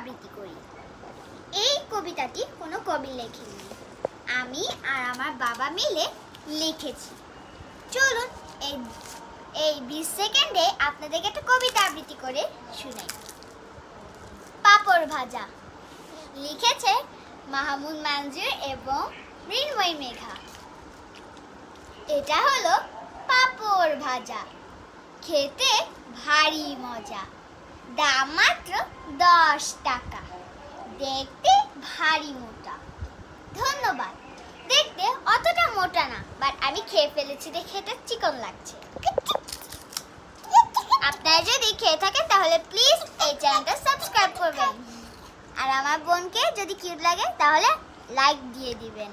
আবৃত্তি করি। এই কবিতাটি কোনো কবি লেখেনি, আমি আর আমার বাবা মিলে লিখেছি। চলুন এই 20 সেকেন্ডে আপনাদেরকে একটা কবিতা আবৃত্তি করে শুনাই। পাপড় ভাজা, লিখেছে মাহমুদ মানজুর এবং মৃন্ময়ী মেঘা। এটা হলো পাপড় ভাজা, খেতে ভারী মজা, দাম মাত্র 10 টাকা, দেখতে ভারী মোটা। ধন্যবাদ। দেখতে অতটা মোটা না, বাট আমি খেয়ে ফেলেছি দেখে এটা চিকন লাগছে। আপনারা যদি খেয়ে থাকেন তাহলে প্লিজ এই চ্যানেলটা সাবস্ক্রাইব করবেন, আর আমার বোনকে যদি কিউট লাগে তাহলে লাইক দিয়ে দিবেন।